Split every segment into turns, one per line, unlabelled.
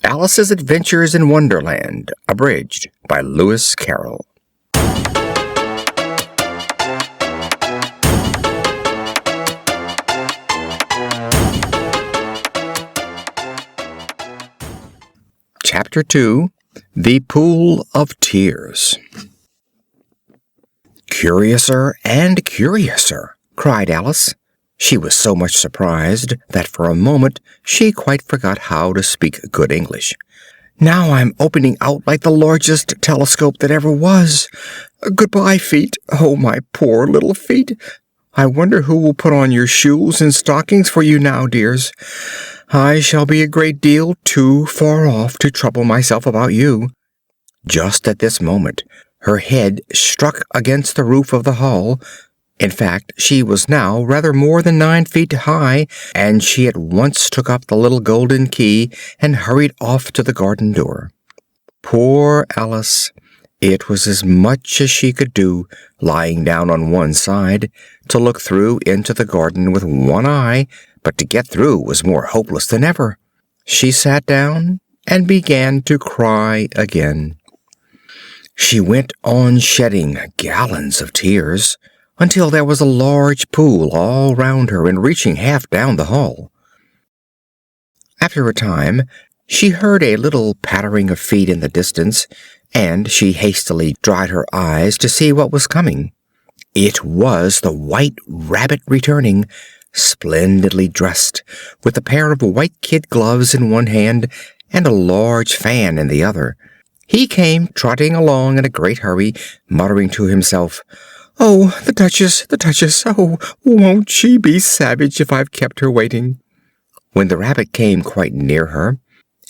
Alice's Adventures in Wonderland, abridged by Lewis Carroll. Chapter 2. The Pool of Tears. "Curiouser and curiouser!" cried Alice. She was so much surprised that for a moment she quite forgot how to speak good English. "Now I'm opening out like the largest telescope that ever was. Goodbye, feet. Oh, my poor little feet. I wonder who will put on your shoes and stockings for you now, dears. I shall be a great deal too far off to trouble myself about you." Just at this moment her head struck against the roof of the hall. In fact, she was now rather more than 9 feet high, and she at once took up the little golden key and hurried off to the garden door. Poor Alice! It was as much as she could do, lying down on one side, to look through into the garden with one eye, but to get through was more hopeless than ever. She sat down and began to cry again. She went on shedding gallons of tears, until there was a large pool all round her and reaching half down the hall. After a time she heard a little pattering of feet in the distance, and she hastily dried her eyes to see what was coming. It was the White Rabbit returning, splendidly dressed, with a pair of white kid gloves in one hand and a large fan in the other. He came trotting along in a great hurry, muttering to himself, "Oh, the Duchess, the Duchess! Oh, won't she be savage if I've kept her waiting?" When the rabbit came quite near her,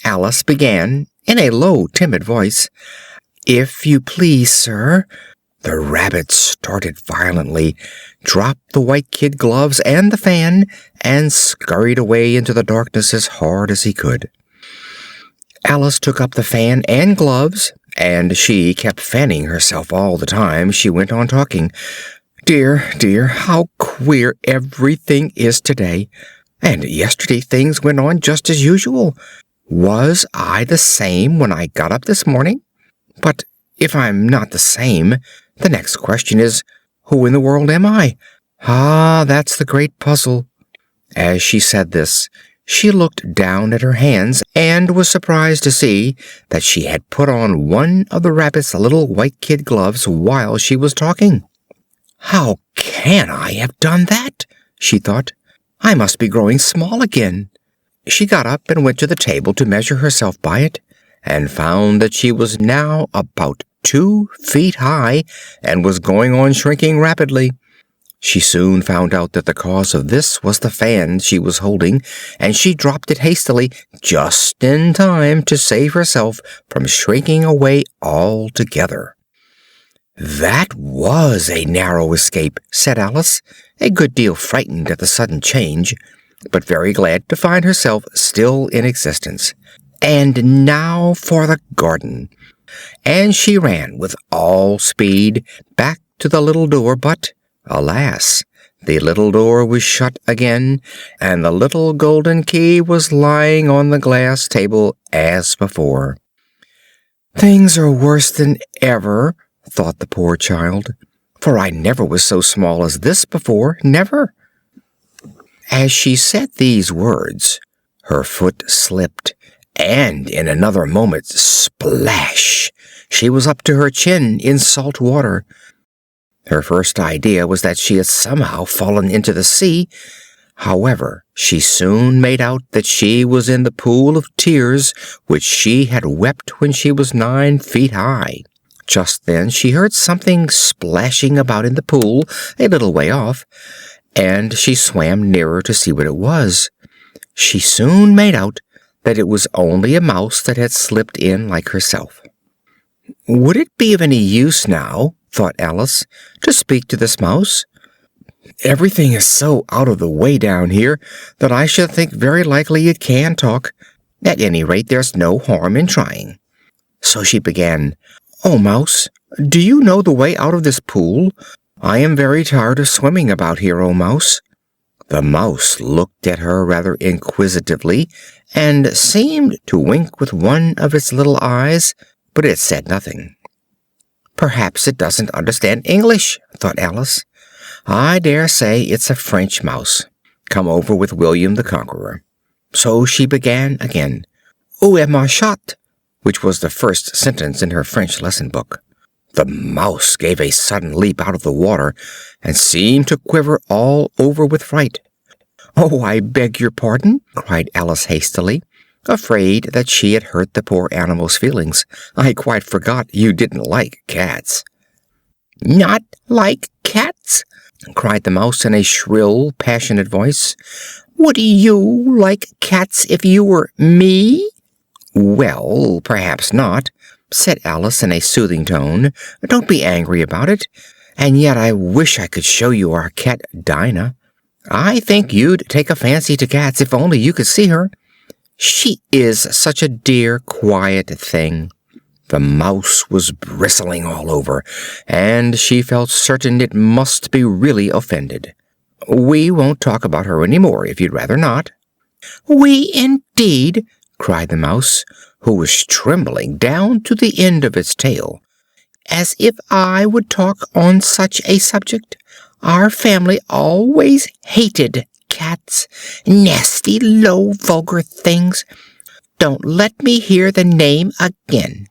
Alice began, in a low, timid voice, "If you please, sir." The rabbit started violently, dropped the white kid gloves and the fan, and scurried away into the darkness as hard as he could. Alice took up the fan and gloves, and she kept fanning herself all the time she went on talking. "Dear, dear, how queer everything is today! And yesterday things went on just as usual. Was I the same when I got up this morning? But if I'm not the same, the next question is, who in the world am I? Ah, that's the great puzzle." As she said this, she looked down at her hands and was surprised to see that she had put on one of the rabbit's little white kid gloves while she was talking. "How can I have done that?" she thought. "I must be growing small again." She got up and went to the table to measure herself by it, and found that she was now about 2 feet high and was going on shrinking rapidly. She soon found out that the cause of this was the fan she was holding, and she dropped it hastily, just in time to save herself from shrinking away altogether. "That was a narrow escape," said Alice, a good deal frightened at the sudden change, but very glad to find herself still in existence. "And now for the garden." And she ran with all speed back to the little door, but alas, the little door was shut again, and the little golden key was lying on the glass table as before. "Things are worse than ever," thought the poor child, "for I never was so small as this before, never." As she said these words, her foot slipped, and in another moment, splash! She was up to her chin in salt water. Her first idea was that she had somehow fallen into the sea. However, she soon made out that she was in the pool of tears which she had wept when she was 9 feet high. Just then she heard something splashing about in the pool a little way off, and she swam nearer to see what it was. She soon made out that it was only a mouse that had slipped in like herself. "Would it be of any use now," thought Alice, "to speak to this mouse? Everything is so out of the way down here that I should think very likely it can talk. At any rate, there's no harm in trying." So she began, "Oh, mouse, do you know the way out of this pool? I am very tired of swimming about here, oh mouse." The mouse looked at her rather inquisitively and seemed to wink with one of its little eyes, but it said nothing. "Perhaps it doesn't understand English," thought Alice. "I dare say it's a French mouse, come over with William the Conqueror." So she began again, "Où est ma chatte?" which was the first sentence in her French lesson book. The mouse gave a sudden leap out of the water and seemed to quiver all over with fright. "Oh, I beg your pardon," cried Alice hastily, afraid that she had hurt the poor animal's feelings. "I quite forgot you didn't like cats." "Not like cats?" cried the mouse in a shrill, passionate voice. "Would you like cats if you were me?" "Well, perhaps not," said Alice in a soothing tone. "Don't be angry about it. And yet I wish I could show you our cat Dinah. I think you'd take a fancy to cats if only you could see her. She is such a dear, quiet thing." The mouse was bristling all over, and she felt certain it must be really offended. "We won't talk about her any more, if you'd rather not." "We indeed!" cried the mouse, who was trembling down to the end of its tail. "As if I would talk on such a subject! Our family always hated cats. Nasty, low, vulgar things. Don't let me hear the name again."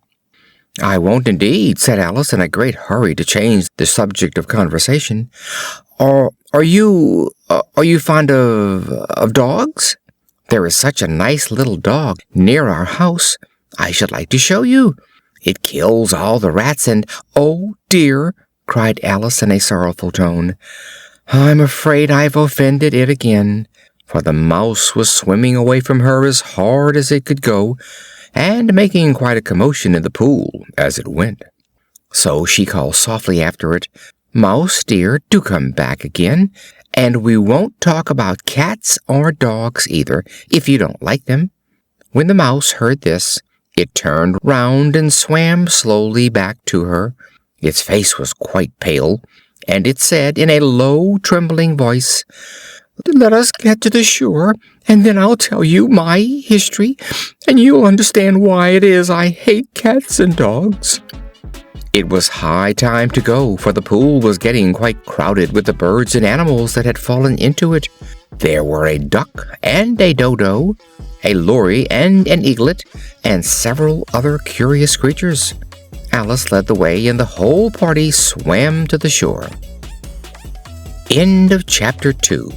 "I won't indeed," said Alice, in a great hurry to change the subject of conversation. Are you fond of dogs? There is such a nice little dog near our house. I should like to show you. It kills all the rats and—" "Oh, dear!" cried Alice in a sorrowful tone. "I'm afraid I've offended it again," for the mouse was swimming away from her as hard as it could go, and making quite a commotion in the pool as it went. So she called softly after it, "Mouse dear, do come back again, and we won't talk about cats or dogs either, if you don't like them." When the mouse heard this, it turned round and swam slowly back to her. Its face was quite pale, and it said in a low, trembling voice, "Let us get to the shore, and then I'll tell you my history, and you'll understand why it is I hate cats and dogs." It was high time to go, for the pool was getting quite crowded with the birds and animals that had fallen into it. There were a duck and a dodo, a lory and an eaglet, and several other curious creatures. Alice led the way, and the whole party swam to the shore. End of Chapter 2.